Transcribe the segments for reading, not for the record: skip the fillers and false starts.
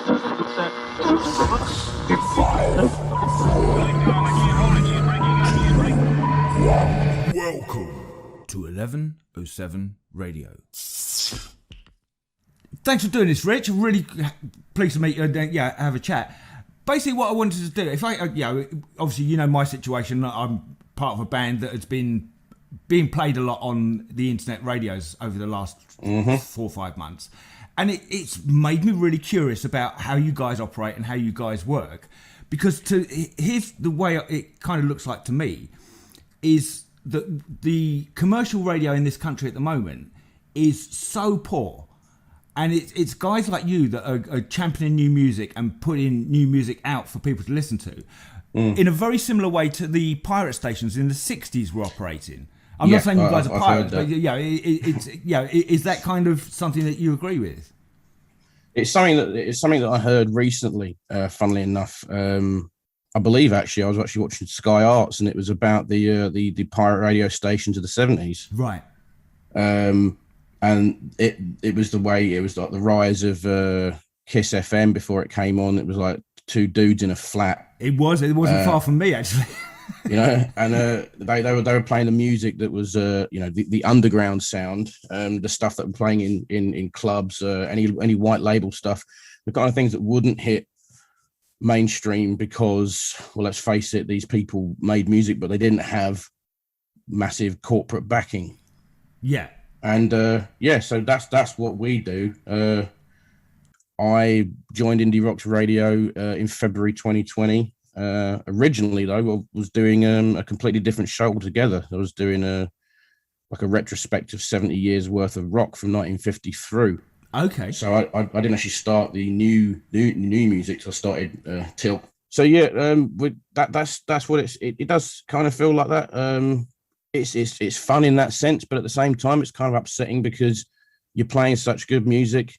Welcome to 1107 Radio. Thanks for doing this, Rich. I'm really pleased to meet you and have a chat. Basically, what I wanted to do, if I, obviously, you know my situation. I'm part of a band that has been being played a lot on the internet radios over the last 4 or 5 months. And it's made me really curious about how you guys operate and how you guys work. Because here's the way it kind of looks like to me, is that the commercial radio in this country at the moment is so poor. And it's guys like you that are championing new music and putting new music out for people to listen to in a very similar way to the pirate stations in the 60s were operating. I'm not saying you guys are pirates, but is that kind of something that you agree with? It's something that I heard recently, funnily enough. I believe actually I was watching Sky Arts, and it was about the pirate radio stations of the 70s. Right. And it was the way it was like the rise of Kiss FM before it came on. It was like two dudes in a flat. It wasn't far from me actually. And they were playing the music that was the underground sound, the stuff that were playing in clubs, any white label stuff, the kind of things that wouldn't hit mainstream because, well, let's face it, these people made music, but they didn't have massive corporate backing. Yeah. And so that's what we do. I joined Indie Rocks Radio in February 2020. Originally, though, I was doing a completely different show altogether. I was doing a retrospective 70 years worth of rock from 1950 through. Okay. So I didn't actually start the new music. So I started Tilt. So that's what it does kind of feel like that. It's fun in that sense, but at the same time, it's kind of upsetting because you're playing such good music,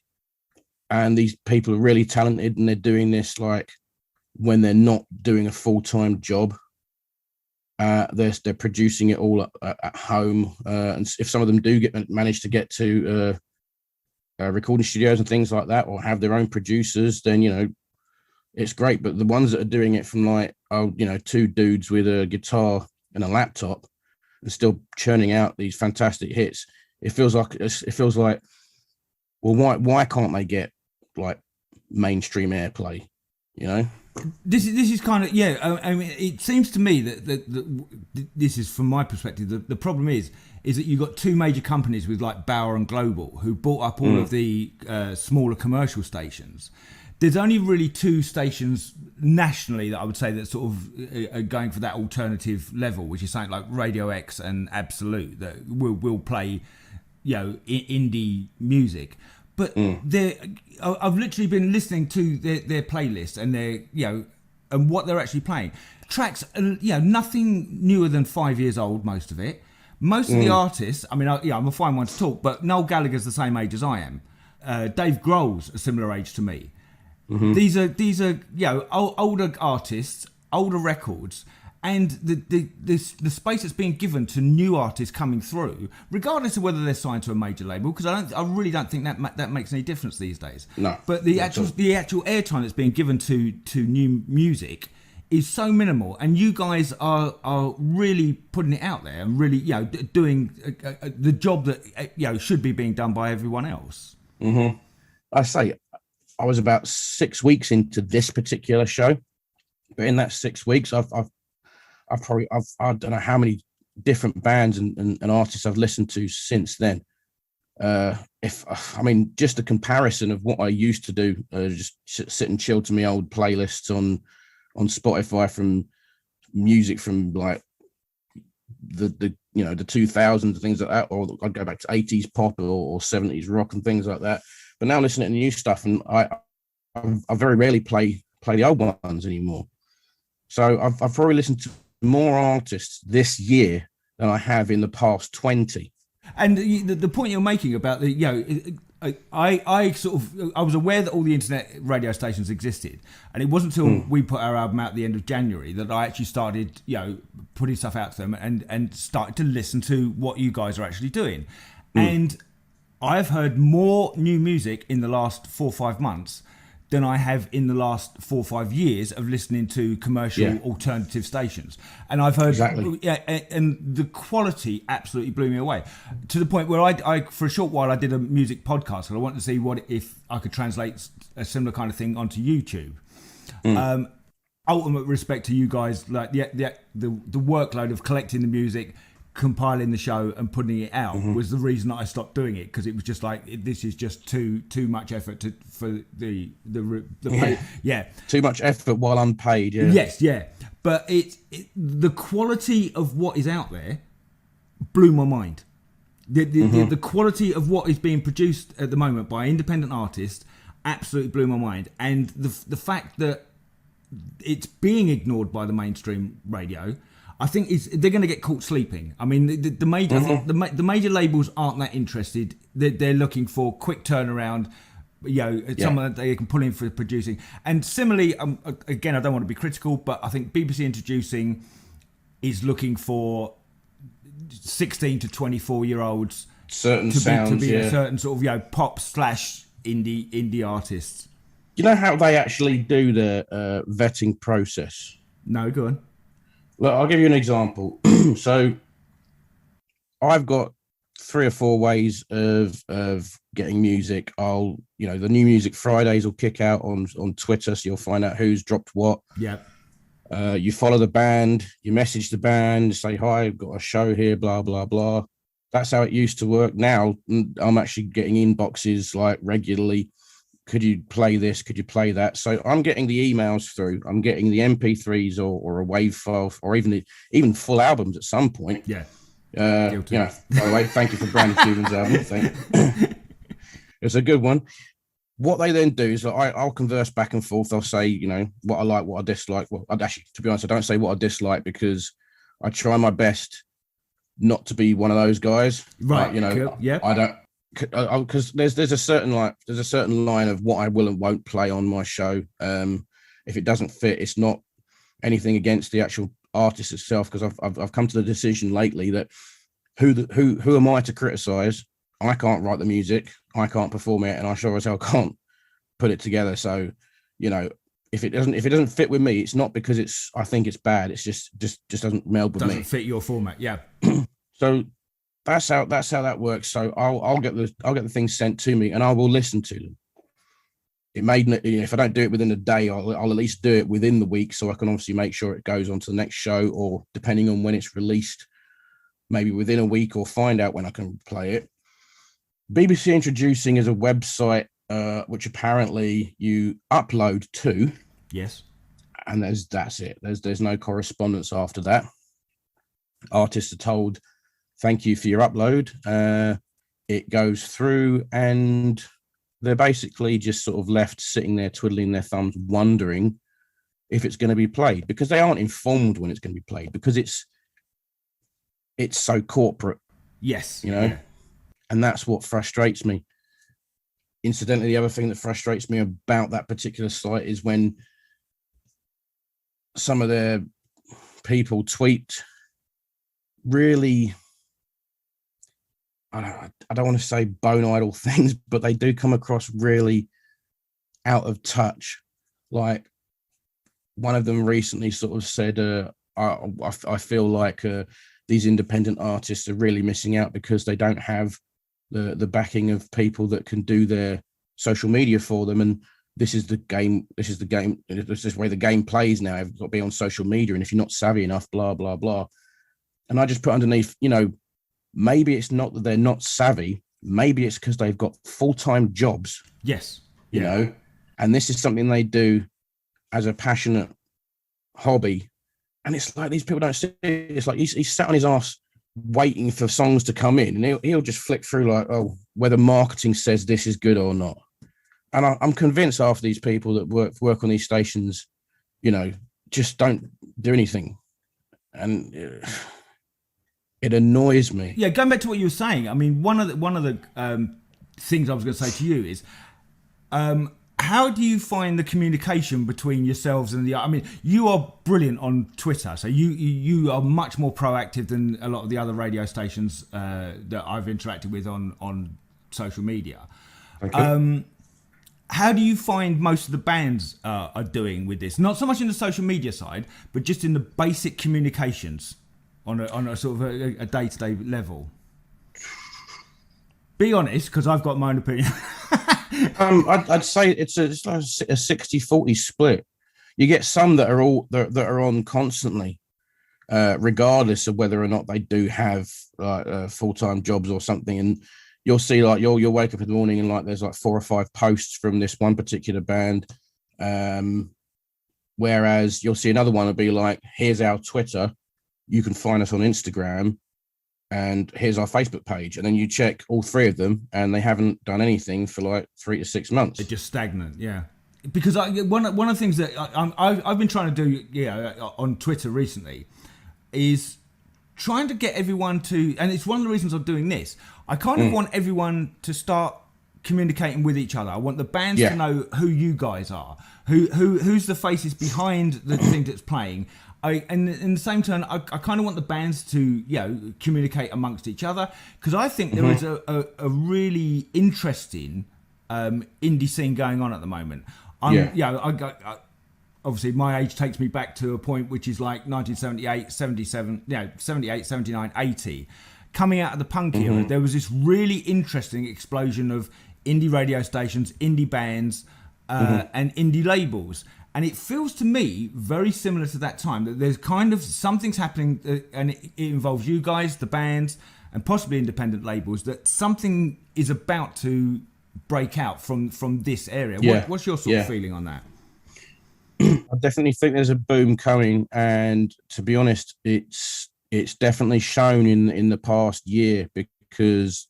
and these people are really talented, and they're doing this like when they're not doing a full-time job. They're producing it all at home, and if some of them do manage to get to recording studios and things like that, or have their own producers, then it's great. But the ones that are doing it from like two dudes with a guitar and a laptop and still churning out these fantastic hits, it feels like, well, why can't they get like mainstream airplay? This is kind of I mean, it seems to me that this is, from my perspective, the problem is that you've got two major companies with like Bauer and Global who bought up all of the smaller commercial stations. There's only really two stations nationally that I would say that sort of are going for that alternative level, which is something like Radio X and Absolute, that will play, indie music. But I've literally been listening to their playlist and and what they're actually playing. Tracks, nothing newer than 5 years old, most of it. Most of the artists, I mean, I'm a fine one to talk, but Noel Gallagher's the same age as I am. Dave Grohl's a similar age to me. Mm-hmm. These are older artists, older records, and the space that's being given to new artists coming through, regardless of whether they're signed to a major label, because I really don't think that makes any difference these days. No. But the actual airtime that's being given to new music is so minimal, and you guys are really putting it out there and really doing the job that should be being done by everyone else. Mm-hmm. I say I was about 6 weeks into this particular show, but in that 6 weeks, I don't know how many different bands and artists I've listened to since then. Just a comparison of what I used to do, just sit and chill to my old playlists on Spotify from music from like the 2000s and things like that, or I'd go back to 80s pop or 70s rock and things like that. But now listening to new stuff, and I very rarely play the old ones anymore. So I've probably listened to more artists this year than I have in the past 20. And the point you're making about the I was aware that all the internet radio stations existed, and it wasn't until we put our album out at the end of January that I actually started putting stuff out to them and started to listen to what you guys are actually doing. And I've heard more new music in the last 4 or 5 months than I have in the last 4 or 5 years of listening to commercial alternative stations. And I've heard, and the quality absolutely blew me away, to the point where I for a short while I did a music podcast, and I wanted to see what if I could translate a similar kind of thing onto YouTube. Ultimate respect to you guys, like the workload of collecting the music, compiling the show and putting it out was the reason that I stopped doing it, because it was just like this is just too much effort for the too much effort while unpaid. But the quality of what is out there blew my mind. The quality of what is being produced at the moment by independent artists absolutely blew my mind, and the fact that it's being ignored by the mainstream radio, I think they're going to get caught sleeping. I mean, the major labels aren't that interested. They're looking for quick turnaround, someone that they can pull in for producing. And similarly, again, I don't want to be critical, but I think BBC Introducing is looking for 16 to 24-year-olds certain to be a certain sort of pop / indie artists. You know how they actually do the vetting process? No, go on. Look, I'll give you an example. So I've got 3 or 4 ways of getting music. The new music Fridays will kick out on Twitter, so you'll find out who's dropped what. Yeah. You follow the band, you message the band, say, hi, I've got a show here, blah, blah, blah. That's how it used to work. Now I'm actually getting inboxes like regularly. Could you play this? Could you play that? So I'm getting the emails through. I'm getting the MP3s or a WAV file, or even full albums at some point. Yeah. By the way, thank you for Brandon Stevens' album. It's a good one. What they then do is I'll converse back and forth. I'll say, what I like, what I dislike. Well, to be honest, I don't say what I dislike, because I try my best not to be one of those guys. Right. I don't. Because there's a certain line of what I will and won't play on my show. If it doesn't fit, it's not anything against the actual artist itself, because I've come to the decision lately that who am I to criticize? I can't write the music, I can't perform it, and I sure as hell can't put it together. So if it doesn't fit with me, it's not because I think it's bad. It's just doesn't meld with me. Doesn't fit your format. Yeah. So that's how that works. So I'll get the things sent to me, and I will listen to them. It may, if I don't do it within a day, I'll at least do it within the week, so I can obviously make sure it goes on to the next show, or depending on when it's released, maybe within a week, or find out when I can play it. BBC Introducing is a website which apparently you upload to. Yes. And that's it. There's no correspondence after that. Artists are told, thank you for your upload. It goes through, and they're basically just sort of left sitting there twiddling their thumbs, wondering if it's going to be played, because they aren't informed when it's going to be played, because it's so corporate. Yes. Yeah. And that's what frustrates me. Incidentally, the other thing that frustrates me about that particular site is when some of their people tweet really, I don't want to say bone idle things, but they do come across really out of touch. Like one of them recently sort of said, I feel like these independent artists are really missing out because they don't have the backing of people that can do their social media for them. And this is the game. This is the way the game plays now. You've got to be on social media. And if you're not savvy enough, blah, blah, blah. And I just put underneath, maybe it's not that they're not savvy. Maybe it's because they've got full-time jobs. Yes. And this is something they do as a passionate hobby. And it's like these people don't see it. It's like he's sat on his ass waiting for songs to come in, and he'll just flick through like, oh, whether marketing says this is good or not. And I'm convinced half of these people that work on these stations, just don't do anything. And it annoys me. Yeah, going back to what you were saying, I mean, one of the things I was going to say to you is, how do you find the communication between yourselves and I mean, you are brilliant on Twitter, so you are much more proactive than a lot of the other radio stations that I've interacted with on social media. Okay. how do you find most of the bands are doing with this? Not so much in the social media side, but just in the basic communications on a sort of a day-to-day level. Be honest, because I've got my own opinion. I'd say it's like a 60-40 split. You get some that are on constantly, regardless of whether or not they do have full-time jobs or something. And you'll see, like, you'll wake up in the morning and like there's like 4 or 5 posts from this one particular band. Whereas you'll see another one will be like, here's our Twitter, you can find us on Instagram, and here's our Facebook page. And then you check all 3 of them and they haven't done anything for like 3 to 6 months. They're just stagnant, yeah. Because one of the things that I've been trying to do on Twitter recently is trying to get everyone to, and it's one of the reasons I'm doing this, I kind of want everyone to start communicating with each other. I want the bands to know who you guys are, who's the faces behind the thing that's playing. And in the same turn, I kind of want the bands to communicate amongst each other, because I think there is a really interesting indie scene going on at the moment. Obviously my age takes me back to a point which is like 1978, 77, 78, 79, 80. Coming out of the punk era, there was this really interesting explosion of indie radio stations, indie bands, and indie labels. And it feels to me very similar to that time, that there's kind of something's happening, and it involves you guys, the bands, and possibly independent labels, that something is about to break out from this area. What's your sort of feeling on that? I definitely think there's a boom coming, and to be honest, it's definitely shown in the past year, because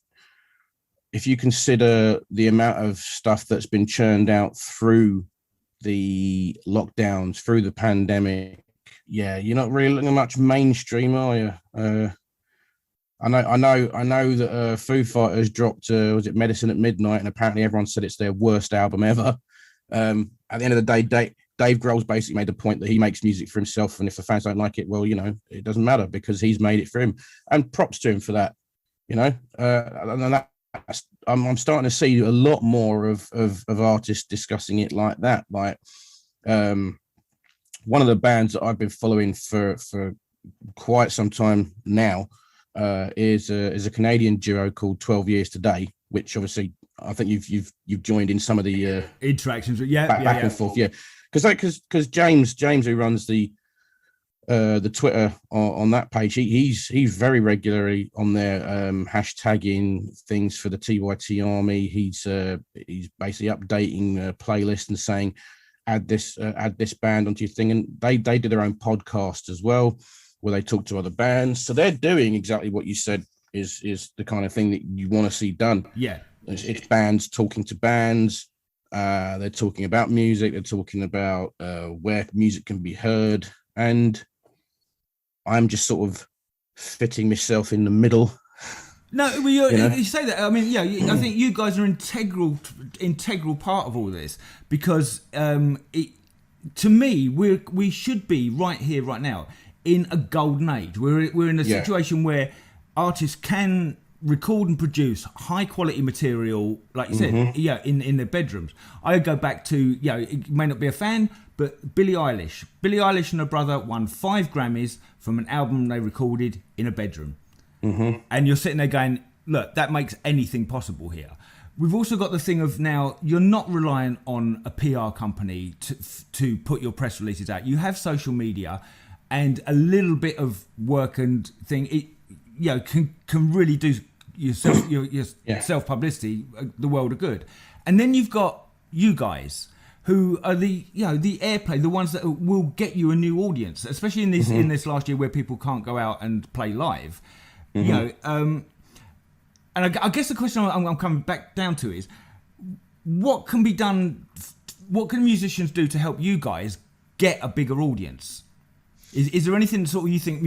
if you consider the amount of stuff that's been churned out through the lockdowns, through the pandemic, you're not really looking much mainstream, are you? I know that Foo Fighters dropped was it Medicine at Midnight, and apparently everyone said it's their worst album ever. At the end of the day, Dave Grohl's basically made the point that he makes music for himself, and if the fans don't like it, well, it doesn't matter, because he's made it for him, and props to him for that. And I'm starting to see a lot more of artists discussing it like that. Like one of the bands that I've been following for quite some time now is a Canadian duo called 12 Years Today, which obviously I think you've joined in some of the interactions, back and forth, because James, who runs the Twitter on that page, he's very regularly on there, hashtagging things for the TYT Army. He's basically updating playlists and saying add this band onto your thing, and they do their own podcast as well, where they talk to other bands. So they're doing exactly what you said is the kind of thing that you want to see done. It's bands talking to bands. They're talking about music. They're talking about where music can be heard, and I'm just sort of fitting myself in the middle. No, well, you say that. I mean, I think you guys are integral part of all this, because to me, we should be right here, right now, in a golden age. We're in a situation where artists can record and produce high quality material, like you said, in their bedrooms. I go back to, you may not be a fan, but Billie Eilish and her brother won 5 Grammys from an album they recorded in a bedroom. And you're sitting there going, look, that makes anything possible here. We've also got the thing of now, you're not relying on a PR company to put your press releases out. You have social media, and a little bit of work and thing, it can really do your self publicity the world of good. And then you've got you guys, who are the airplay, the ones that will get you a new audience, especially in this last year where people can't go out and play live. And I guess the question I'm coming back down to is, what can be done? What can musicians do to help you guys get a bigger audience? Is there anything sort of you think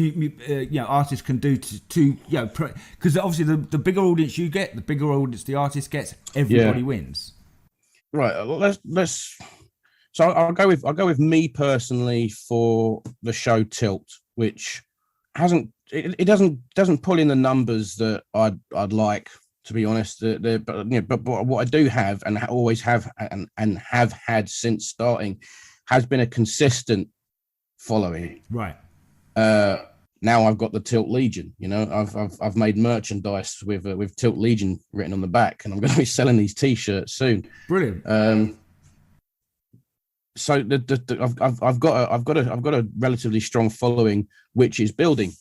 artists can do to because obviously the bigger audience you get, the bigger audience the artist gets, everybody wins. Right. Let's. So I'll go with me personally for the show Tilt, which doesn't pull in the numbers that I'd like to be honest. But what I do have and always have and have had since starting has been a consistent following. Right. Now I've got the Tilt Legion. You know, I've made merchandise with Tilt Legion written on the back, and I'm going to be selling these T-shirts soon. Brilliant. So I've got a relatively strong following, which is building.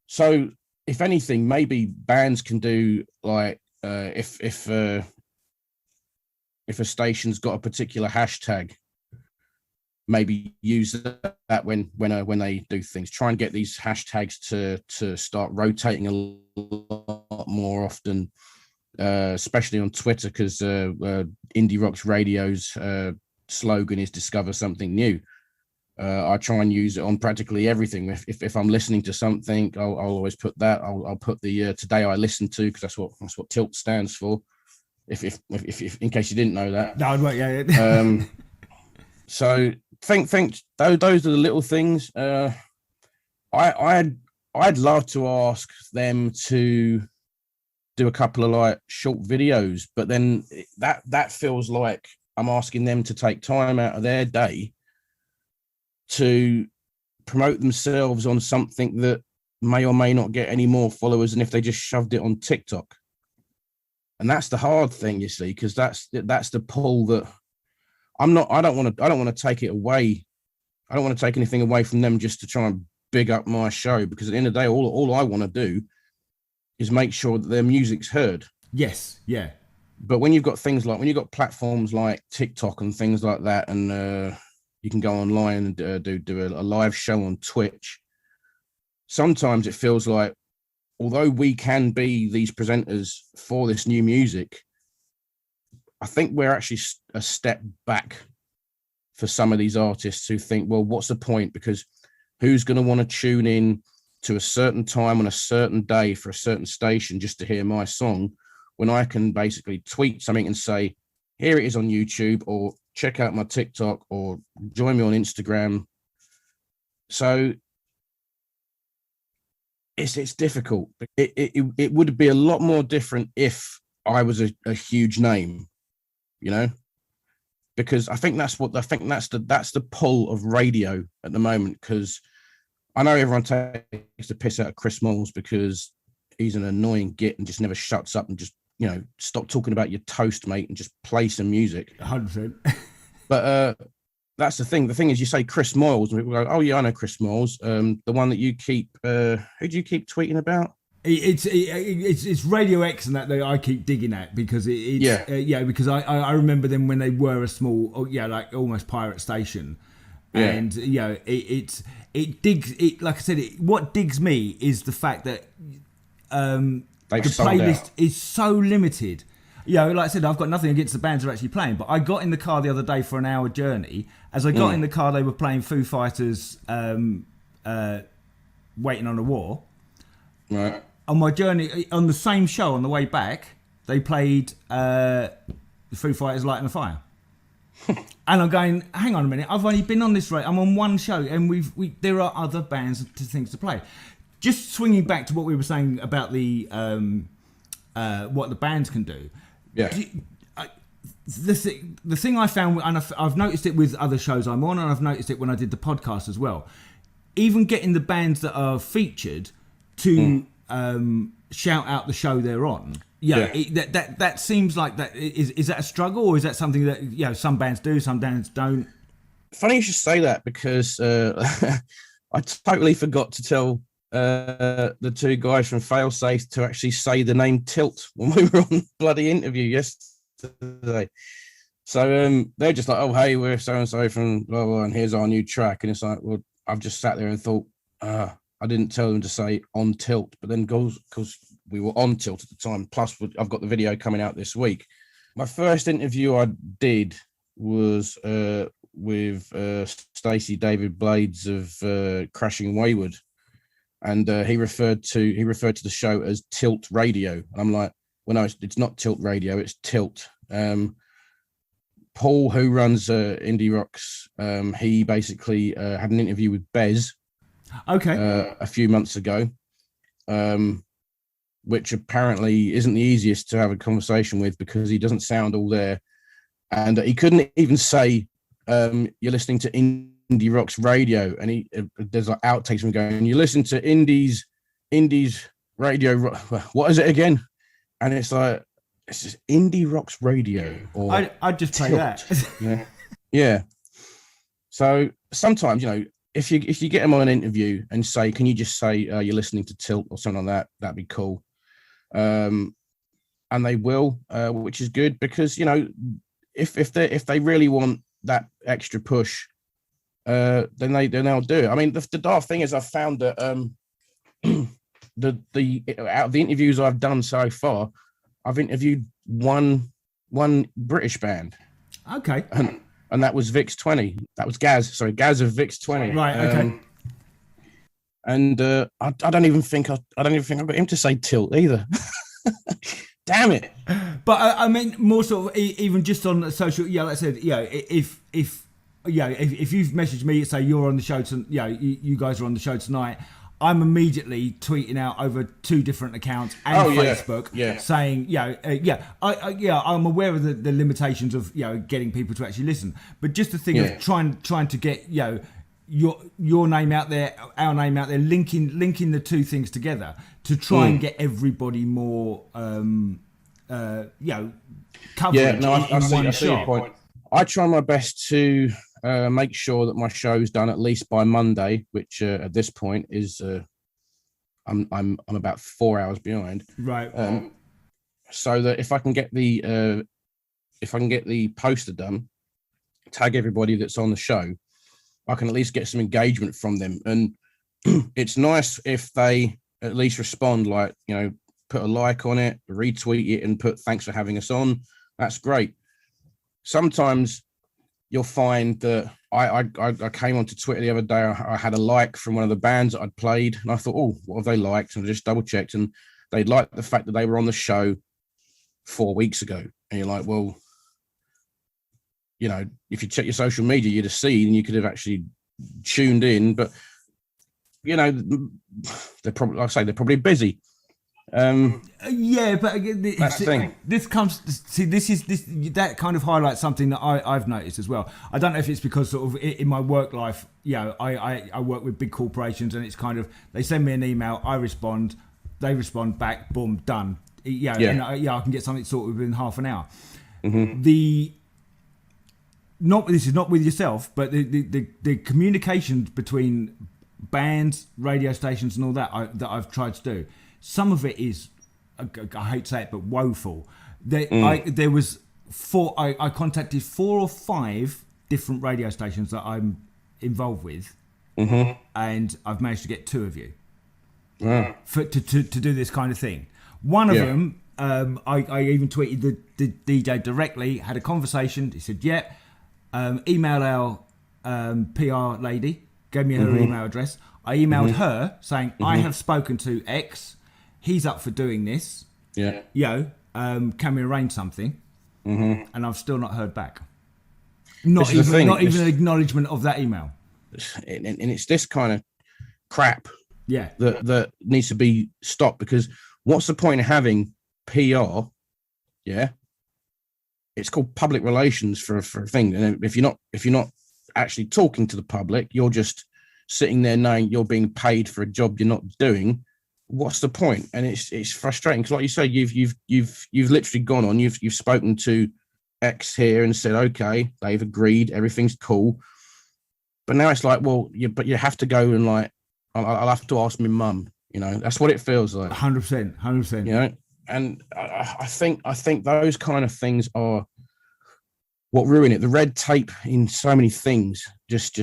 So if anything, maybe bands can do like if a station's got a particular hashtag, maybe use that when they do things. Try and get these hashtags to start rotating a lot more often, especially on Twitter, because Indie Rocks Radio's slogan is "Discover something new." I try and use it on practically everything. If I'm listening to something, I'll always put that. I'll put the today I listened to, because that's what Tilt stands for. If in case you didn't know that. No, yeah. So think those are the little things. I'd love to ask them to do a couple of like short videos, but then that feels like I'm asking them to take time out of their day to promote themselves on something that may or may not get any more followers than if they just shoved it on TikTok. And that's the hard thing, you see, because that's the pull that I don't want to take it away. I don't want to take anything away from them just to try and big up my show, because at the end of the day, all I want to do is make sure that their music's heard. Yes, yeah. But when you've got platforms like TikTok and things like that, and you can go online and do a live show on Twitch, sometimes it feels like, although we can be these presenters for this new music, I think we're actually a step back for some of these artists who think, well, what's the point? Because who's going to want to tune in to a certain time on a certain day for a certain station just to hear my song, when I can basically tweet something and say, here it is on YouTube, or check out my TikTok, or join me on Instagram. So it's difficult. It would be a lot more different if I was a huge name, you know, because I think that's the pull of radio at the moment. Because I know everyone takes the piss out of Chris Moyles because he's an annoying git and just never shuts up and just, you know, stop talking about your toast, mate, and just play some music. 100%. But that's the thing. The thing is, you say Chris Moyles, and people go, "Oh yeah, I know Chris Moyles." The one that you keep, who do you keep tweeting about? It's Radio X and that I keep digging at, because because I remember them when they were a small, like almost pirate station, and it digs it. Like I said, what digs me is the fact that the playlist is so limited. Like I said, I've got nothing against the bands that are actually playing, but I got in the car the other day for an hour journey. As I got in the car, they were playing Foo Fighters, Waiting on a War. Right. On my journey, on the same show on the way back, they played Foo Fighters, Lighting a Fire. And I'm going, hang on a minute, I've only been on this rate. I'm on one show, and there are other bands to things to play. Just swinging back to what we were saying about the what the bands can do. Yeah. The thing I found, and I've noticed it with other shows I'm on, and I've noticed it when I did the podcast as well. Even getting the bands that are featured to shout out the show they're on. That seems like that. Is that a struggle, or is that something that some bands do, some bands don't? Funny you should say that, because I totally forgot to tell the two guys from Failsafe to actually say the name Tilt when we were on bloody interview yesterday. So they're just like, oh hey, we're so and so from blah blah, and here's our new track. And it's like, well, I've just sat there and thought, I didn't tell them to say on Tilt, but then because we were on Tilt at the time. Plus, I've got the video coming out this week. My first interview I did was with Stacey David Blades of Crashing Wayward. And he referred to the show as Tilt Radio. And I'm like, well, no, it's not Tilt Radio, it's Tilt. Paul, who runs Indie Rocks, he basically had an interview with Bez. Okay. A few months ago. which apparently isn't the easiest to have a conversation with because he doesn't sound all there. And he couldn't even say, you're listening to Indie Rocks Radio. And there's like outtakes from going, you listen to Indies Radio. What is it again? And it's like, it's just Indie Rocks Radio. Or I'd just play that. Yeah. So sometimes, if you get them on an interview and say, can you just say you're listening to Tilt or something like that, that'd be cool. And they will, which is good because, if they really want that extra push, then they'll do it. I mean, the daft thing is I've found that the out of the interviews I've done so far, I've interviewed one British band. Okay. And that was Vix 20. That was Gaz. Sorry, Gaz of Vix 20. Right. Okay. And I don't even think I got him to say Tilt either. Damn it. But I mean, more sort of even just on social. Yeah, like I said, if you've messaged me, say you're on the show, you guys are on the show tonight. I'm immediately tweeting out over 2 different accounts and Facebook saying, I'm aware of the limitations of, getting people to actually listen. But just the thing of trying to get, your name out there, our name out there, linking the 2 things together to try and get everybody more, coverage in one shot. I try my best to make sure that my show's done at least by Monday, which at this point is I'm about 4 hours behind. Right. So that if I can get the poster done, tag everybody that's on the show, I can at least get some engagement from them. And it's nice if they at least respond, like, put a like on it, retweet it, and put thanks for having us on. That's great. Sometimes you'll find that I came onto Twitter the other day. I had a like from one of the bands that I'd played, and I thought, oh, what have they liked? And I just double checked, and they liked the fact that they were on the show 4 weeks ago. And you're like, well, if you check your social media, you'd have seen, and you could have actually tuned in. But they're probably, like I say, they're probably busy. But again, that's the thing. This that kind of highlights something that I've noticed as well. I don't know if it's because sort of in my work life, I work with big corporations, and it's kind of, they send me an email, I respond, they respond back, boom, done. And I can get something sorted within half an hour. Mm-hmm. This is not with yourself, but the communications between bands, radio stations, and all that that I've tried to do. Some of it is, I hate to say it, but woeful. There was 4. I contacted 4 or 5 different radio stations that I'm involved with, and I've managed to get 2 of you to do this kind of thing. One of them, I even tweeted the DJ directly. Had a conversation. He said, email our PR lady. Gave me her email address. I emailed her saying, I have spoken to X. He's up for doing this. Can we arrange something? And I've still not heard back. Not even an acknowledgement of that email. And it's this kind of crap Yeah. That needs to be stopped, because what's the point of having PR? Yeah. It's called public relations for a thing. And if you're not actually talking to the public, you're just sitting there knowing you're being paid for a job you're not doing. What's the point? And it's frustrating, because like you say, you've literally gone on, you've spoken to X here and said, okay, they've agreed, everything's cool. But now it's like, well, you have to go and like, I'll have to ask my mum. You know, that's what it feels like. 100%. You know, and I think those kind of things are what ruin it. The red tape in so many things just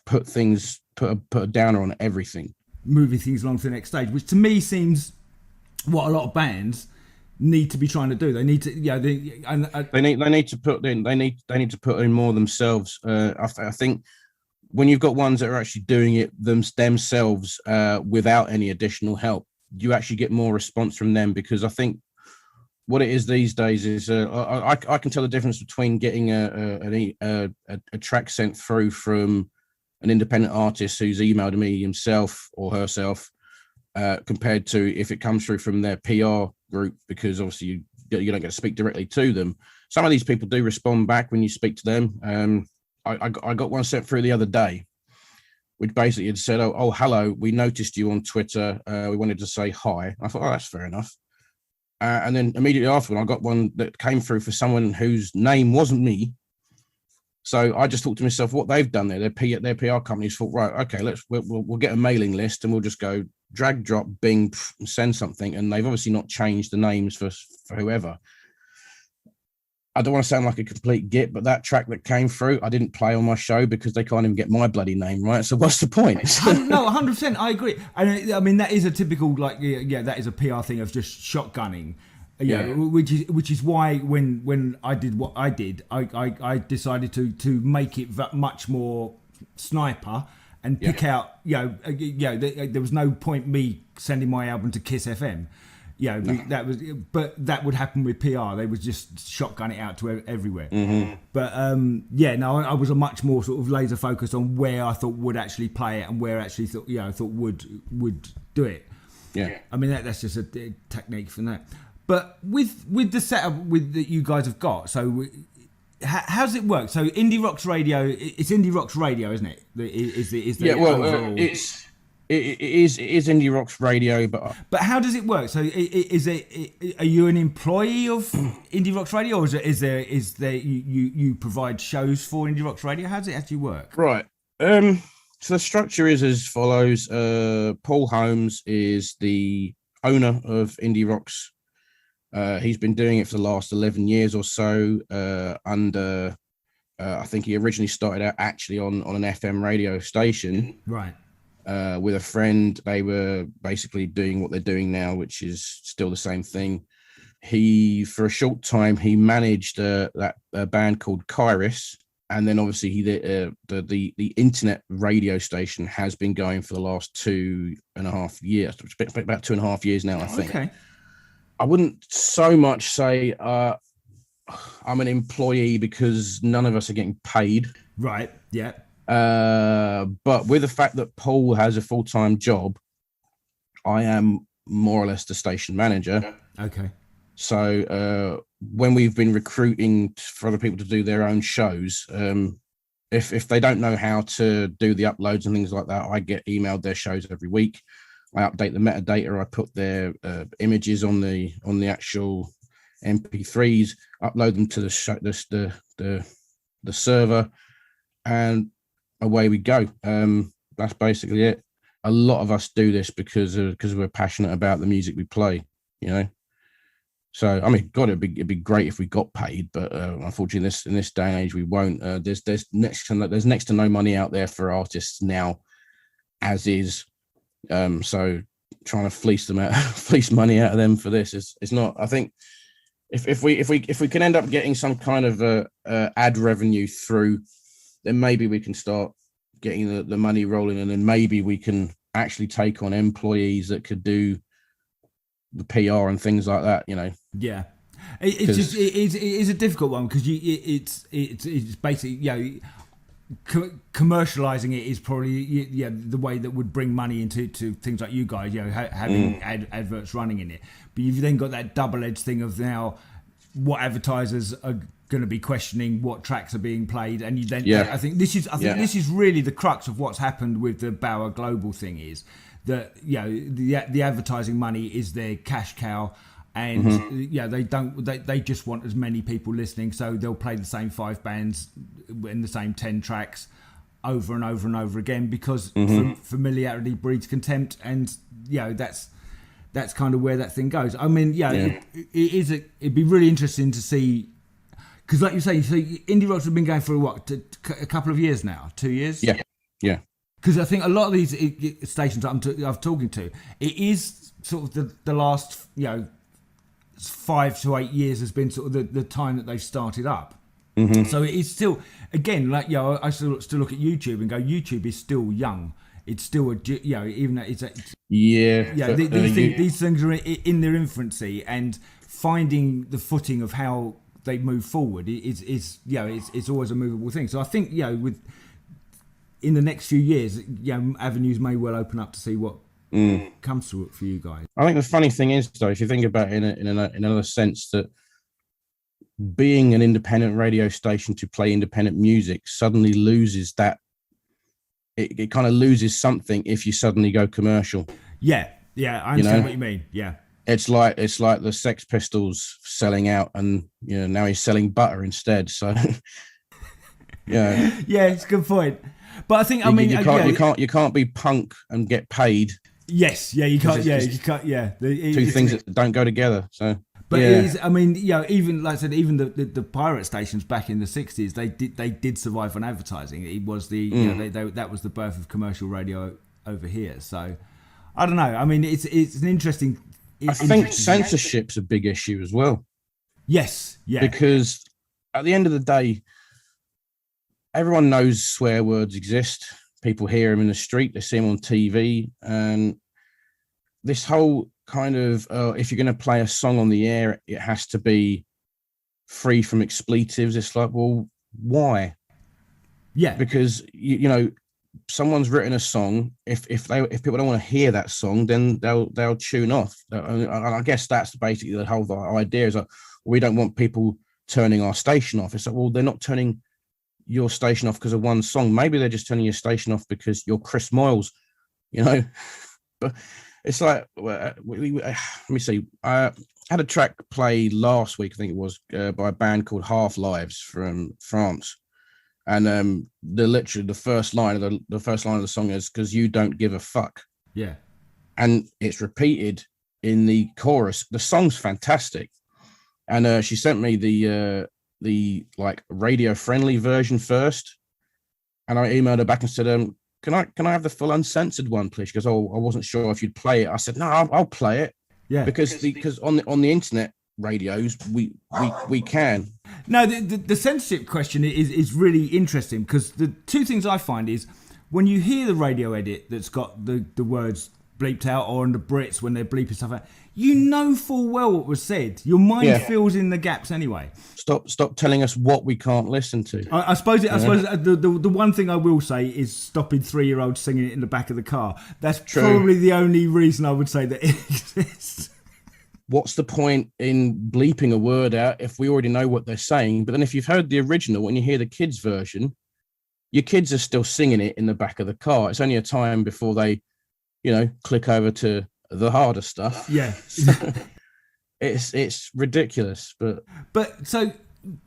put a downer on everything. Moving things along to the next stage, which to me seems what a lot of bands need to be trying to do. They need to, they need to put in more themselves. I think when you've got ones that are actually doing it themselves without any additional help, you actually get more response from them. Because I think what it is these days is I can tell the difference between getting a track sent through from an independent artist who's emailed me himself or herself, compared to if it comes through from their PR group, because obviously you don't get to speak directly to them. Some of these people do respond back when you speak to them. I got one sent through the other day, which basically had said, oh, hello, we noticed you on Twitter. We wanted to say hi. I thought, oh, that's fair enough. And then immediately after, I got one that came through for someone whose name wasn't me. So I just thought to myself, what they've done there, their PR companies thought, right, okay, we'll get a mailing list and we'll just go drag, drop, bing, send something. And they've obviously not changed the names for whoever. I don't want to sound like a complete git, but that track that came through, I didn't play on my show because they can't even get my bloody name right. So what's the point? No, 100%. I agree. And I mean, that is a typical, like, that is a PR thing of just shotgunning. Which is why when I did what I did, I decided to make it much more sniper and pick out. There was no point me sending my album to Kiss FM. That would happen with PR. They would just shotgun it out to everywhere. Mm-hmm. But I was a much more sort of laser focused on where I thought would actually play it and where I actually thought would do it. Yeah. I mean that's just a technique from that. But with the setup that you guys have got, so how does it work? So Indie Rocks Radio, it's Indie Rocks Radio, isn't it? It is Indie Rocks Radio, but how does it work? So are you an employee of Indie Rocks Radio, or is there you provide shows for Indie Rocks Radio? How does it actually work? Right. So the structure is as follows. Paul Holmes is the owner of Indie Rocks. He's been doing it for the last 11 years or so. I think he originally started out actually on an FM radio station, right? With a friend. They were basically doing what they're doing now, which is still the same thing. For a short time, he managed a band called Kairos, and then obviously the internet radio station has been going for the last 2.5 years, about 2.5 years now, I think. Okay. I wouldn't so much say I'm an employee because none of us are getting paid. Right. Yeah. But with the fact that Paul has a full-time job, I am more or less the station manager. Okay. So when we've been recruiting for other people to do their own shows, if they don't know how to do the uploads and things like that, I get emailed their shows every week. I update the metadata. I put their images on the actual MP3s, upload them to the server, and away we go. That's basically it. A lot of us do this because we're passionate about the music we play, So I mean, God, it'd be great if we got paid, but unfortunately, in this day and age, we won't. There's next to no money out there for artists now, as is. So trying to fleece money out of them for this is not. I think if we can end up getting some kind of ad revenue through, then maybe we can start getting the money rolling, and then maybe we can actually take on employees that could do the PR and things like that. Yeah. It is a difficult one because it's basically commercializing it is probably the way that would bring money into things like you guys, having adverts running in it. But you've then got that double-edged thing of now what advertisers are going to be questioning what tracks are being played, and you then I think this is really the crux of what's happened with the Bauer Global thing, is that the advertising money is their cash cow. And they just want as many people listening, so they'll play the same 5 bands in the same 10 tracks over and over and over again because familiarity breeds contempt, and that's kind of where that thing goes. I mean, it'd be really interesting to see, because like you say, Indie Rocks have been going for a couple of years now, 2 years. Yeah. Because I think a lot of these stations I'm talking to, it is sort of the last 5 to 8 years has been sort of the time that they've started up. So it is still, again, like I still look at YouTube and go, YouTube is still young. It's still even though it's these things are in their infancy, and finding the footing of how they move forward is it's always a movable thing. So I think with in the next few years, avenues may well open up to see what comes to it for you guys. I think the funny thing is, though, if you think about it in another sense, that being an independent radio station to play independent music suddenly loses that. It kind of loses something if you suddenly go commercial. Yeah, I understand what you mean. Yeah. It's like the Sex Pistols selling out, and now he's selling butter instead. So yeah, it's a good point. But I think you can't be punk and get paid. Yes, you can't. You can't. Two things that don't go together. So. But it is, I mean, even like I said, even the pirate stations back in the 60s, they did survive on advertising. It was that was the birth of commercial radio over here. So I don't know. I mean, it's an interesting. I think censorship's a big issue as well. Yes, yeah. Because at the end of the day, everyone knows swear words exist. People hear them in the street. They see them on TV, and this whole kind of if you're going to play a song on the air, it has to be free from expletives. It's like, well, why? Yeah, because someone's written a song. If people don't want to hear that song, then they'll tune off. I guess that's basically the whole idea. Is like, we don't want people turning our station off. It's like, well, they're not turning your station off because of one song. Maybe they're just turning your station off because you're Chris Moyles, but. It's like, let me see. I had a track played last week, I think it was, by a band called Half Lives from France, and the first line of the song is "'Cause you don't give a fuck." Yeah, and it's repeated in the chorus. The song's fantastic, and she sent me the like radio friendly version first, and I emailed her back and said, Can I have the full uncensored one, please? Because I wasn't sure if you'd play it. I said, no, I'll play it. Yeah. Because on the internet radios we can. No, the censorship question is really interesting, because the two things I find is when you hear the radio edit that's got the words bleeped out, or on the Brits when they're bleeping stuff out, you know full well what was said. Your mind fills in the gaps anyway. Stop telling us what we can't listen to. I suppose the one thing I will say is stopping 3-year-olds singing it in the back of the car. That's true. Probably the only reason I would say that it exists. What's the point in bleeping a word out if we already know what they're saying? But then if you've heard the original, when you hear the kids' version, your kids are still singing it in the back of the car. It's only a time before they click over to the harder stuff. Yeah. It's ridiculous. But so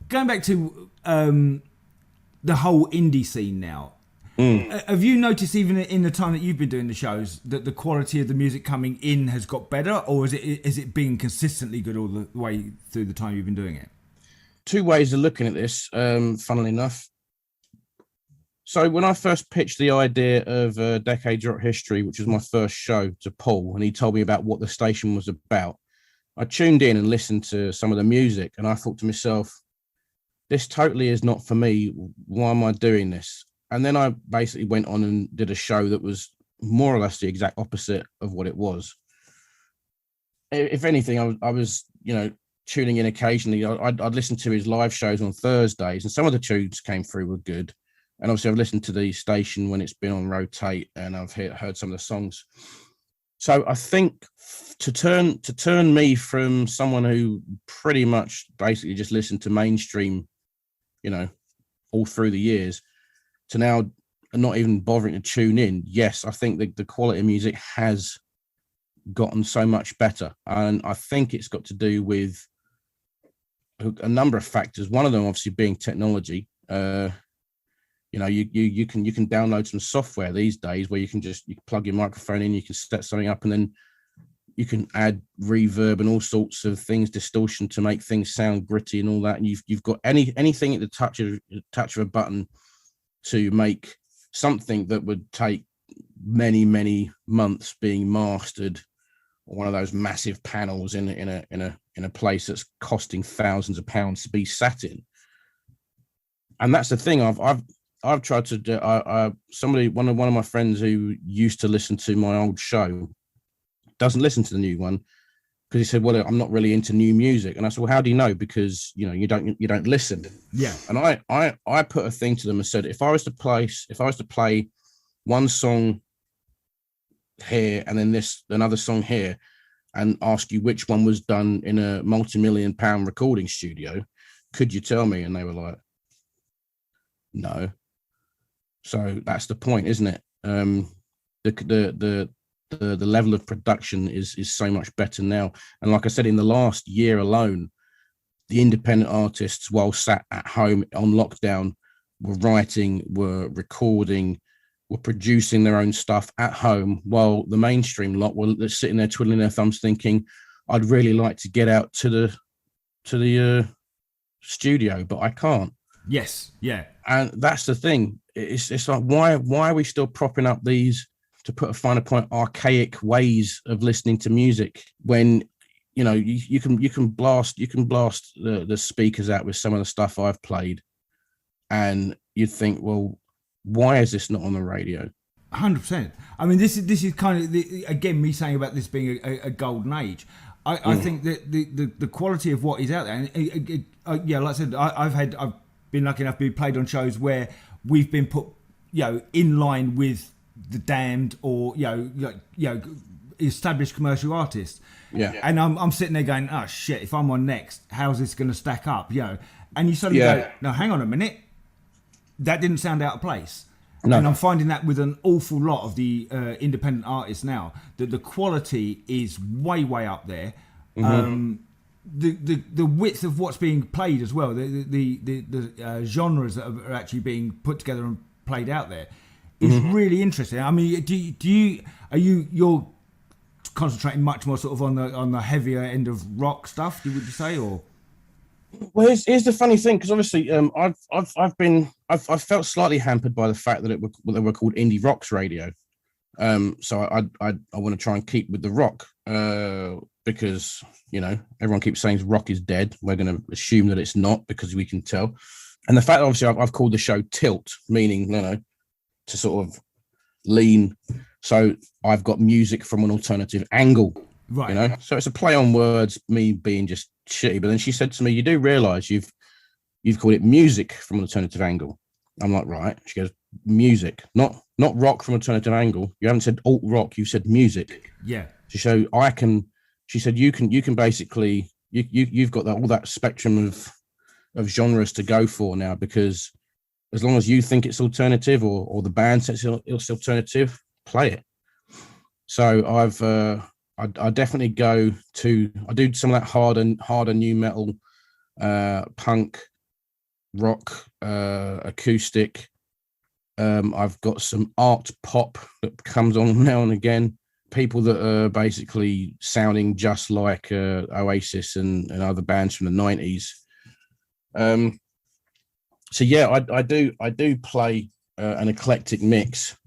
going back to the whole indie scene now, have you noticed, even in the time that you've been doing the shows, that the quality of the music coming in has got better, or is it been consistently good all the way through the time you've been doing it? Two ways of looking at this, funnily enough. So when I first pitched the idea of Decades Rock History, which was my first show, to Paul, and he told me about what the station was about, I tuned in and listened to some of the music, and I thought to myself, this totally is not for me. Why am I doing this? And then I basically went on and did a show that was more or less the exact opposite of what it was. If anything, I was, tuning in occasionally. I'd listen to his live shows on Thursdays, and some of the tunes came through were good. And obviously I've listened to the station when it's been on rotate, and I've heard some of the songs. So I think to turn me from someone who pretty much basically just listened to mainstream, all through the years, to now not even bothering to tune in. Yes, I think the quality of music has gotten so much better. And I think it's got to do with a number of factors. One of them obviously being technology. You can download some software these days where you can plug your microphone in, you can set something up, and then you can add reverb and all sorts of things, distortion, to make things sound gritty and all that. And you've got anything at the touch of a button to make something that would take many, many months being mastered on one of those massive panels in a place that's costing thousands of pounds to be sat in. And that's the thing. I've tried to do. One of my friends who used to listen to my old show doesn't listen to the new one, because he said, "Well, I'm not really into new music." And I said, "Well, how do you know? Because you don't listen." Yeah. And I put a thing to them and said, if I was to play one song here and then another song here, and ask you which one was done in a multi-million-pound recording studio, could you tell me? And they were like, no. So that's the point, isn't it? The level of production is so much better now. And like I said, in the last year alone, the independent artists, while sat at home on lockdown, were writing, were recording, were producing their own stuff at home, while the mainstream lot were sitting there twiddling their thumbs thinking, I'd really like to get out to the studio, but I can't. Yes, yeah. And that's the thing. It's like, why are we still propping up these, to put a finer point, archaic ways of listening to music, when you can blast the speakers out with some of the stuff I've played, and you'd think, well, why is this not on the radio? 100%. I mean, this is kind of again me saying about this being a golden age. I think that the quality of what is out there, and like I said, I've been lucky enough to be played on shows where we've been put, in line with the Damned or established commercial artists. Yeah. And I'm sitting there going, oh shit, if I'm on next, how's this going to stack up? And you suddenly go, no, hang on a minute, that didn't sound out of place. No. And I'm finding that with an awful lot of the independent artists now, that the quality is way up there. Mm-hmm. The width of what's being played as well, the genres that are actually being put together and played out there is really interesting. I mean, you're concentrating much more sort of on the heavier end of rock stuff, would you say, or? Well, here's the funny thing, because obviously I've felt slightly hampered by the fact that they were called Indie Rocks Radio. So I want to try and keep with the rock, because everyone keeps saying rock is dead. We're going to assume that it's not, because we can tell. And the fact that obviously I've called the show Tilt, meaning to sort of lean. So I've got music from an alternative angle, right? So it's a play on words, me being just shitty. But then she said to me, "You do realise you've called it music from an alternative angle?" I'm like, right. She goes, music, not rock from alternative angle. You haven't said alt rock, you said music. Yeah. So she said you can basically you've got all that spectrum of genres to go for now, because as long as you think it's alternative or the band says it's alternative, play it. So I definitely I do some of that harder new metal, punk, rock, acoustic. I've got some art pop that comes on now and again. People that are basically sounding just like Oasis and other bands from the 90s. So yeah, I do play an eclectic mix,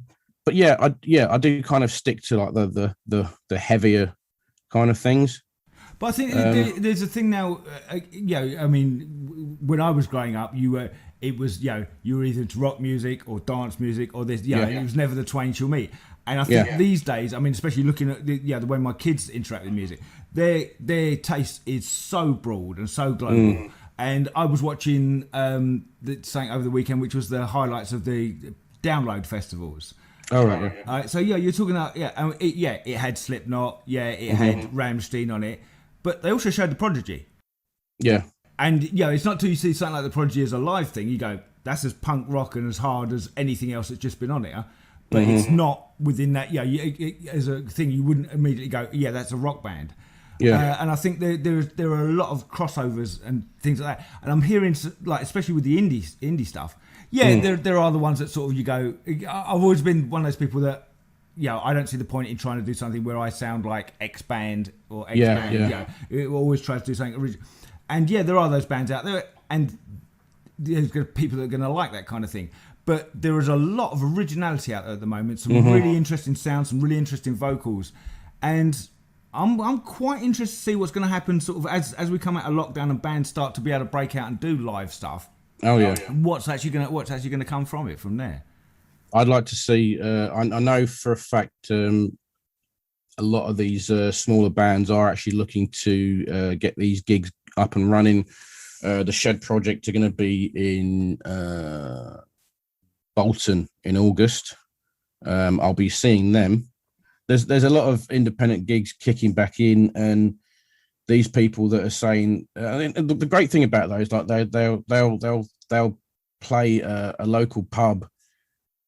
but I do kind of stick to like the heavier kind of things. But I think there's a thing now. I mean, when I was growing up, you were either into rock music or dance music or this. It was never the twain shall meet. And I think these days, I mean, especially looking at the way my kids interact with music, their taste is so broad and so global. And I was watching something over the weekend, which was the highlights of the download festivals. Oh, right. So you're talking about it had Slipknot, it had Rammstein on it, but they also showed the Prodigy. Yeah. And it's not till you see something like the Prodigy as a live thing, you go, that's as punk rock and as hard as anything else that's just been on it. But it's not within that. As a thing, you wouldn't immediately go, that's a rock band. Yeah. And I think there are a lot of crossovers and things like that. And I'm hearing, like, especially with the indie stuff. There are the ones that sort of you go. I've always been one of those people that, I don't see the point in trying to do something where I sound like X band or X band. It always tries to do something original. And there are those bands out there, and there's people that are going to like that kind of thing. But there is a lot of originality out there at the moment. Some really interesting sounds, some really interesting vocals, and I'm quite interested to see what's going to happen, sort of as we come out of lockdown and bands start to be able to break out and do live stuff. Oh yeah. What's actually going to come from it from there? I'd like to see. I know for a fact a lot of these smaller bands are actually looking to get these gigs up and running. The Shed Project are going to be in Bolton in August. I'll be seeing them. there's a lot of independent gigs kicking back in, and these people that are saying the great thing about those, like they'll play a local pub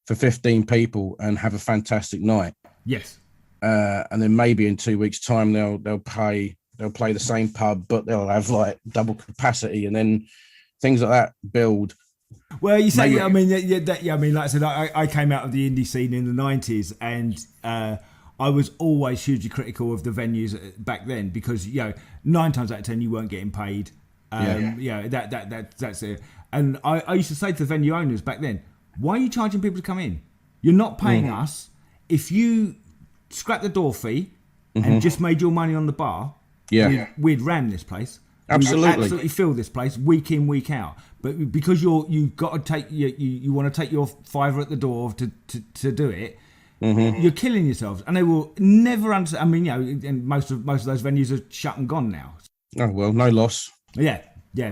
for 15 people and have a fantastic night. Yes. And then maybe in 2 weeks' time they'll play the same pub, but they'll have like double capacity, and then things like that build. Well, you say, I mean, I mean, like I said, I came out of the indie scene in the 90s, and I was always hugely critical of the venues back then because, 9 times out of 10 you weren't getting paid. That's it. And I used to say to the venue owners back then, why are you charging people to come in? You're not paying us. If you scrap the door fee and just made your money on the bar, we'd ram this place. Absolutely. We'd absolutely fill this place week in, week out. But because you've got to take you want to take your $5 at the door to do it, you're killing yourselves. And they will never understand. I mean, and most of those venues are shut and gone now. Oh well, no loss. Yeah,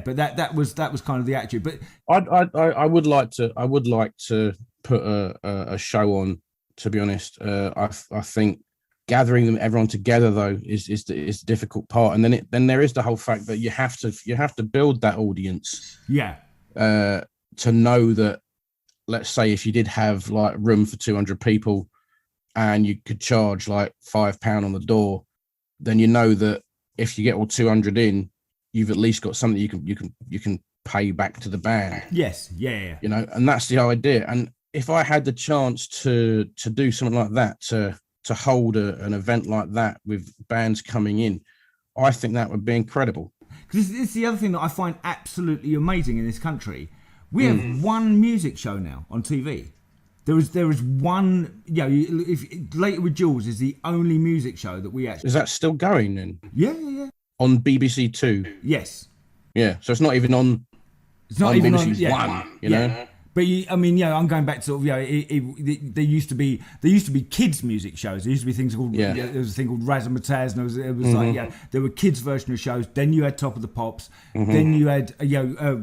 but that was kind of the attitude. But I would like to put a show on. To be honest, I think gathering everyone together though is the difficult part, and then there is the whole fact that you have to build that audience. Yeah. To know that, let's say if you did have like room for 200 people, and you could charge like £5 on the door, then you know that if you get all 200 in, you've at least got something you can pay back to the band. Yes, yeah. And that's the idea. And if I had the chance to do something like that, to hold an event like that with bands coming in, I think that would be incredible. Because it's the other thing that I find absolutely amazing in this country. We have one music show now on TV. There is one. If Later with Jules is the only music show that we actually. Is that still going then? Yeah. On BBC Two. Yes. Yeah, so it's not even on. It's not even BBC on One. You know. But I'm going back to sort of there used to be kids music shows. There used to be things called there was a thing called Razzmatazz, and it was like there were kids version of shows. Then you had Top of the Pops. Then you had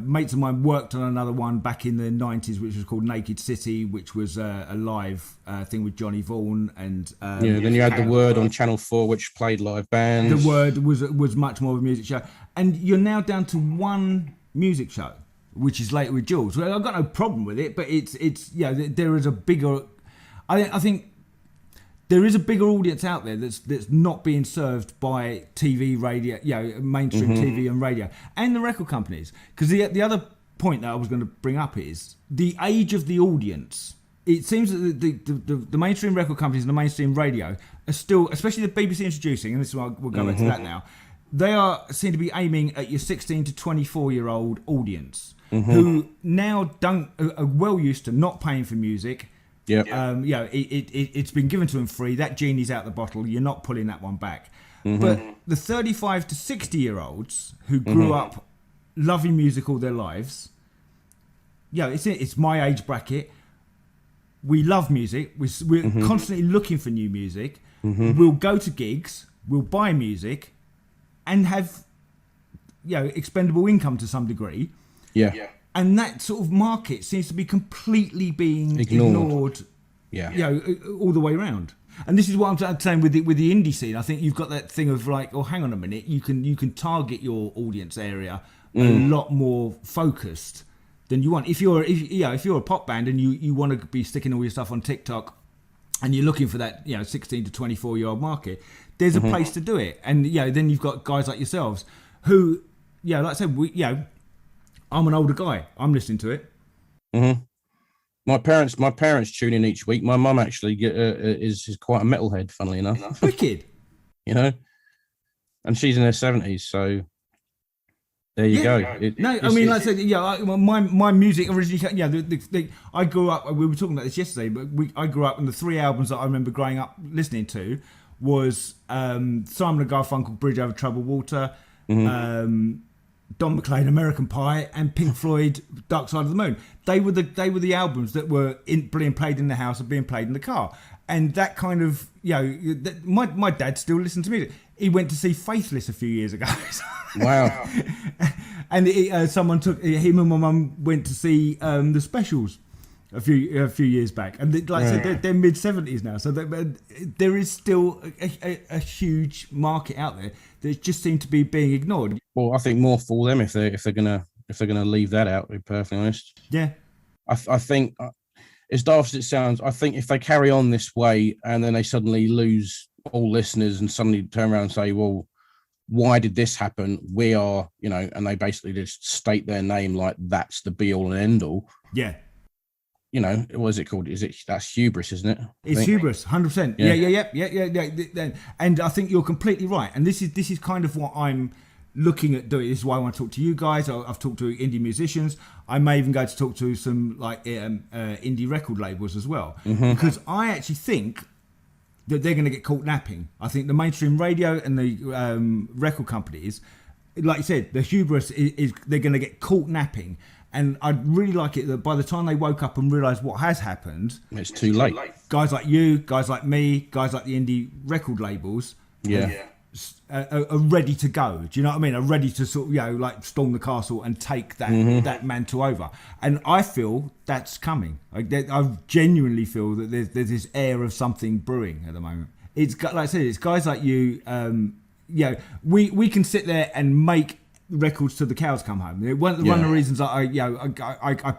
mates of mine worked on another one back in the 90s, which was called Naked City, which was a live thing with Johnny Vaughan and then you had The Word on Channel 4, which played live bands. The Word was much more of a music show, and you're now down to one music show, which is Later with Jules. Well, I've got no problem with it, but it's there is a bigger. I think there is a bigger audience out there that's not being served by TV, radio, mainstream TV and radio, and the record companies. Because the other point that I was going to bring up is the age of the audience. It seems that the mainstream record companies and the mainstream radio are still, especially the BBC introducing, and this is why we'll go back to that now. They seem to be aiming at your 16 to 24-year-old audience who now are well used to not paying for music. Yeah. It's been given to them free. That genie's out the bottle. You're not pulling that one back. But the 35 to 60-year-olds who grew up loving music all their lives, it's my age bracket. We love music. We're constantly looking for new music. We'll go to gigs. We'll buy music. And have, expendable income to some degree. Yeah. And that sort of market seems to be completely being ignored. All the way around. And this is what I'm saying with the indie scene. I think you've got that thing of like, oh, hang on a minute, you can target your audience area a lot more focused than you want. If you're a pop band and you want to be sticking all your stuff on TikTok, and you're looking for that 16 to 24-year-old market, there's a place to do it. And then you've got guys like yourselves who, like I said, I'm an older guy. I'm listening to it. My parents tune in each week. My mum actually is quite a metalhead, funnily enough. Wicked. And she's in her 70s, so there you go. Like I said, my music originally, I grew up. We were talking about this yesterday, but I grew up, and the 3 albums that I remember growing up listening to was Simon and Garfunkel, Bridge Over Troubled Water, Don McLean, American Pie, and Pink Floyd, Dark Side of the Moon. They were the albums that were being played in the house and being played in the car. And that kind of, my dad still listens to music. He went to see Faithless a few years ago. Wow. And someone took him and my mum went to see the Specials. a few years back, and like I said, they're mid-70s now, so there is still a huge market out there that just seems to be being ignored. Well, I think more for them if they're gonna leave that out. To be perfectly honest, yeah, I think, as daft as it sounds, I think if they carry on this way and then they suddenly lose all listeners and suddenly turn around and say, well, why did this happen? We are, and they basically just state their name like that's the be all and end all. Yeah. What is it called? That's hubris, isn't it? It's hubris, 100%. Yeah. And I think you're completely right. And this is kind of what I'm looking at doing. This is why I want to talk to you guys. I've talked to indie musicians. I may even go to talk to some indie record labels as well, because I actually think that they're going to get caught napping. I think the mainstream radio and the record companies, like you said, the hubris is they're going to get caught napping. And I'd really like it that by the time they woke up and realised what has happened, it's too late. Guys like you, guys like me, guys like the indie record labels, are ready to go. Do you know what I mean? Are ready to sort of, like storm the castle and take that mantle over. And I feel that's coming. I genuinely feel that there's this air of something brewing at the moment. It's like I said, it's guys like you. We can sit there and make records till the cows come home. One of the reasons I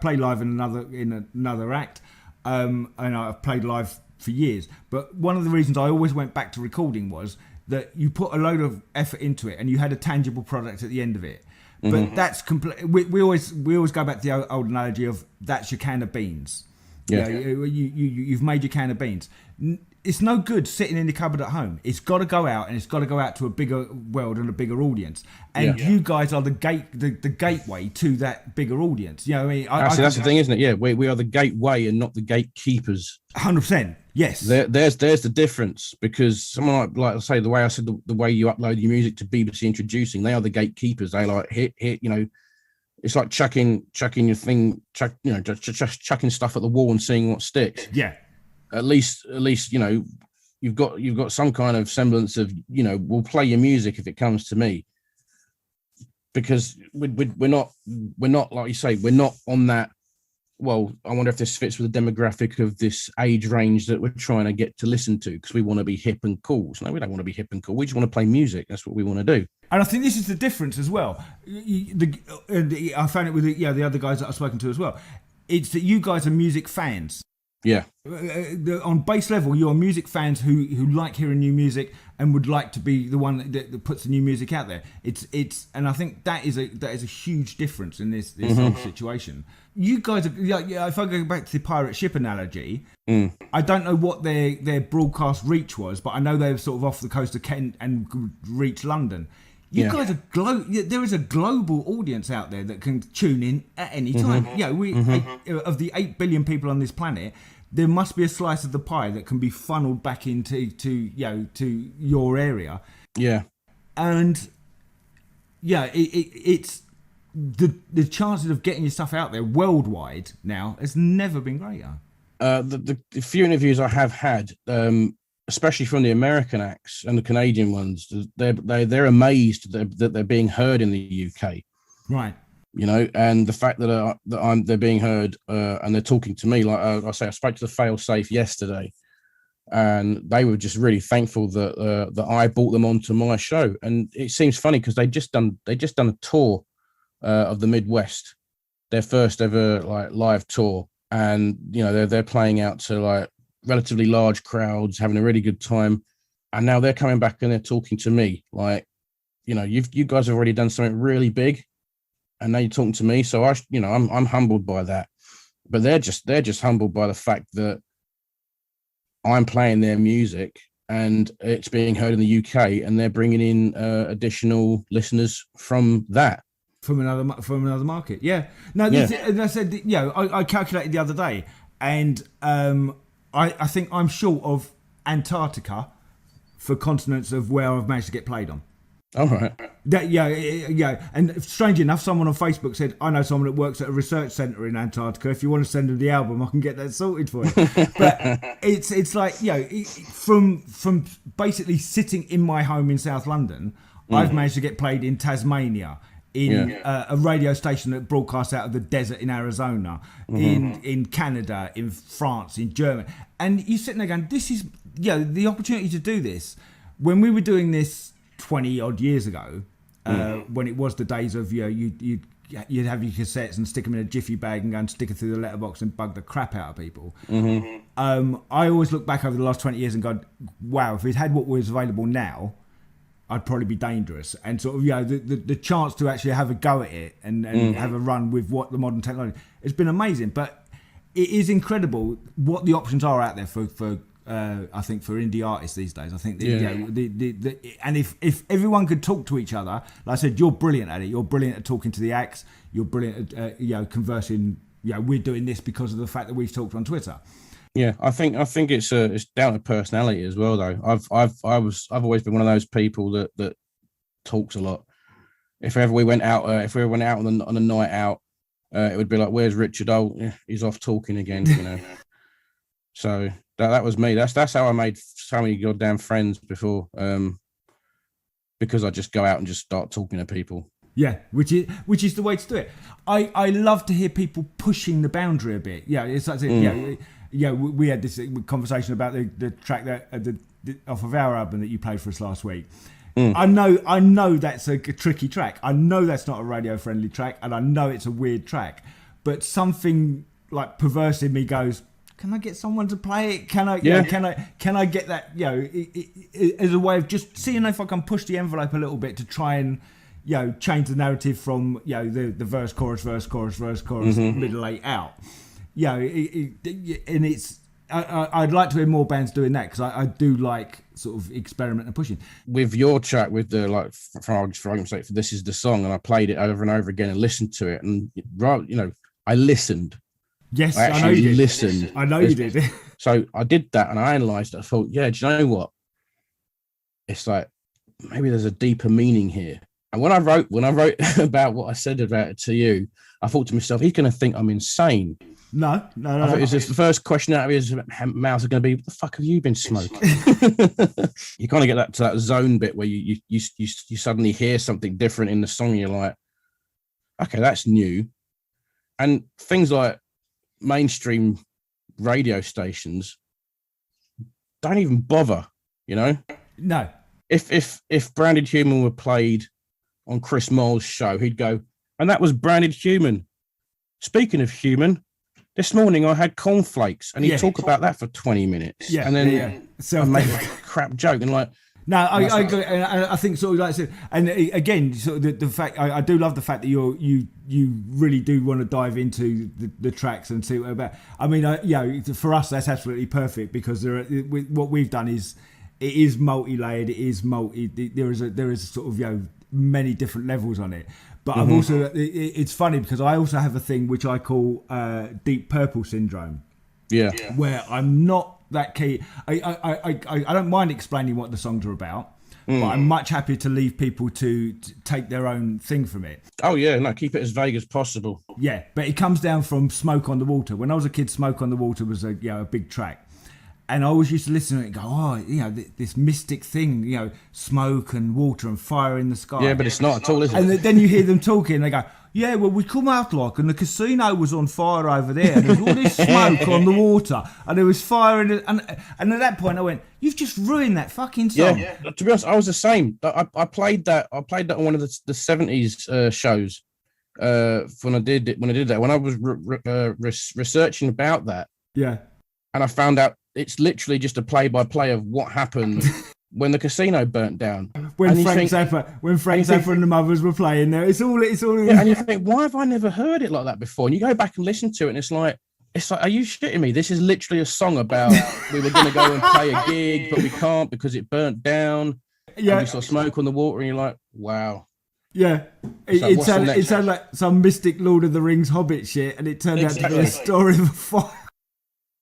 play live in another act, and I've played live for years. But one of the reasons I always went back to recording was that you put a load of effort into it and you had a tangible product at the end of it. But that's complete. We always go back to the old analogy of that's your can of beans. Yeah, you've made your can of beans. It's no good sitting in the cupboard at home. It's got to go out, and it's got to go out to a bigger world and a bigger audience. And you guys are the gateway to that bigger audience. You know what I mean? That's the thing, isn't it? Yeah, we are the gateway and not the gatekeepers. 100%. Yes. There's the difference, because someone like I say, the way I said the way you upload your music to BBC Introducing, they are the gatekeepers. They like hit. It's like chucking your thing, chucking stuff at the wall and seeing what sticks. Yeah. At least, you've got some kind of semblance of, we'll play your music if it comes to me, because we're not like you say, we're not on that. Well, I wonder if this fits with the demographic of this age range that we're trying to get to listen to, because we want to be hip and cool. So no, we don't want to be hip and cool. We just want to play music. That's what we want to do. And I think this is the difference as well. I found it with the other guys that I've spoken to as well. It's that you guys are music fans. Yeah. On base level, you're music fans who like hearing new music and would like to be the one that puts the new music out there. And I think that is a huge difference in this whole situation. You guys are, if I go back to the pirate ship analogy, I don't know what their broadcast reach was, but I know they're sort of off the coast of Kent and could reach London. You guys are there is a global audience out there that can tune in at any time. Of the 8 billion people on this planet, there must be a slice of the pie that can be funneled back into to your area. Yeah, and it's the chances of getting your stuff out there worldwide now has never been greater. The few interviews I have had, especially from the American acts and the Canadian ones, they're amazed that they're being heard in the UK. Right. And the fact that they're being heard and they're talking to me, like I say, I spoke to the Failsafe yesterday, and they were just really thankful that I brought them onto my show. And it seems funny because they just done a tour of the Midwest, their first ever live tour, and they're playing out to relatively large crowds, having a really good time, and now they're coming back and they're talking to me you guys have already done something really big, and now you're talking to me. So I'm humbled by that, but they're just humbled by the fact that I'm playing their music and it's being heard in the UK, and they're bringing in additional listeners from another market. Yeah. No, and I said, I calculated the other day, and I think I'm short of Antarctica for continents of where I've managed to get played on. All right. And strangely enough, someone on Facebook said, I know someone that works at a research centre in Antarctica. If you want to send them the album, I can get that sorted for you. But it's like, from basically sitting in my home in South London, I've managed to get played in Tasmania, in a radio station that broadcasts out of the desert in Arizona, in Canada, in France, in Germany. And you're sitting there going, this is, the opportunity to do this. When we were doing this 20 odd years ago, when it was the days of, you'd have your cassettes and stick them in a jiffy bag and go and stick it through the letterbox and bug the crap out of people. I always look back over the last 20 years and go, wow, if we'd had what was available now, I'd probably be dangerous. And sort of, the chance to actually have a go at it and have a run with what the modern technology, it's been amazing. But it is incredible what the options are out there for I think for indie artists these days. I think and if everyone could talk to each other, like I said, you're brilliant at it. You're brilliant at talking to the acts. You're brilliant at conversing. We're doing this because of the fact that we've talked on Twitter. Yeah, I think it's down to personality as well, though. I've always been one of those people that talks a lot. If ever we went out, on a night out, it would be like, "Where's Richard? Oh, yeah, he's off talking again," So that was me. That's how I made so many goddamn friends before, because I just go out and just start talking to people. Yeah, which is the way to do it. I love to hear people pushing the boundary a bit. Yeah, it's like we had this conversation about the track that off of our album that you played for us last week. I know that's a tricky track. I know that's not a radio friendly track, and I know it's a weird track. But something like perverse in me goes, can I get someone to play it? Can I get that? As a way of just seeing if I can push the envelope a little bit to try and change the narrative from the verse, chorus, middle eight out. And it's I'd like to hear more bands doing that because I do like sort of experiment and pushing. With your track, with the for argument's sake, for This Is the Song, and I played it over and over again and listened to it, and I listened. Yes, I know you did. Listened. I know you did. So I did that and I analysed it. I thought, do you know what? It's like maybe there's a deeper meaning here. And when I wrote about what I said about it to you, I thought to myself, he's going to think I'm insane. No. I thought it was just the first question out of his mouth is going to be, "What the fuck have you been smoking?" You kind of get to that zone bit where you suddenly hear something different in the song. And you're like, okay, that's new. And things like mainstream radio stations don't even bother, No. If Branded Human were played on Chris Moyle's show, he'd go, "And that was Branded Human. Speaking of human, this morning I had cornflakes," and he'd talk about that for 20 minutes. And then make a crap joke and like. No, I agree. And I think sort of like I said, and again, sort of the fact I do love the fact that you really do want to dive into the tracks and see what about. I mean, for us that's absolutely perfect because what we've done is it is multi-layered. It is there is sort of many different levels on it. But I've also it's funny because I also have a thing which I call Deep Purple syndrome. Yeah, where I'm not that key. I don't mind explaining what the songs are about, but I'm much happier to leave people to take their own thing from it. Oh yeah, no, keep it as vague as possible. Yeah, but it comes down from Smoke on the Water. When I was a kid, Smoke on the Water was a big track. And I always used to listen to it and go, this mystic thing, smoke and water and fire in the sky. Yeah, but it's not at all, is it? And then you hear them talking and they go, yeah, well, we come out and the casino was on fire over there and there was all this smoke on the water and there was fire in it. And at that point I went, you've just ruined that fucking song. Yeah. To be honest, I was the same. I played that on one of the 70s shows when I did that. When I was researching about that. Yeah. And I found out it's literally just a play-by-play of what happened when the casino burnt down. When Frank Zappa and the Mothers were playing there, it's all. Yeah, and you think, why have I never heard it like that before? And you go back and listen to it, and it's like, are you shitting me? This is literally a song about we were going to go and play a gig, but we can't because it burnt down. Yeah, and we saw smoke on the water, and you're like, wow. Yeah, it sounded like some mystic Lord of the Rings Hobbit shit, and it turned out to be a story of a fire.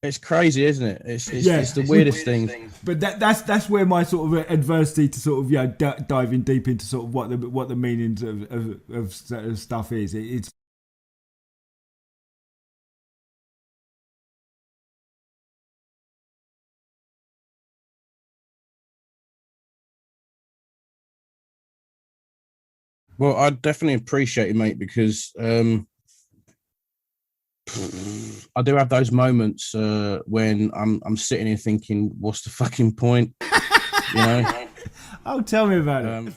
It's crazy, isn't it? It's the weirdest thing. But that's where my sort of adversity to sort of diving deep into sort of what the meanings of stuff is. It's Well, I definitely appreciate it, mate, because I do have those moments when I'm sitting here thinking, what's the fucking point? You know? Oh, tell me about it.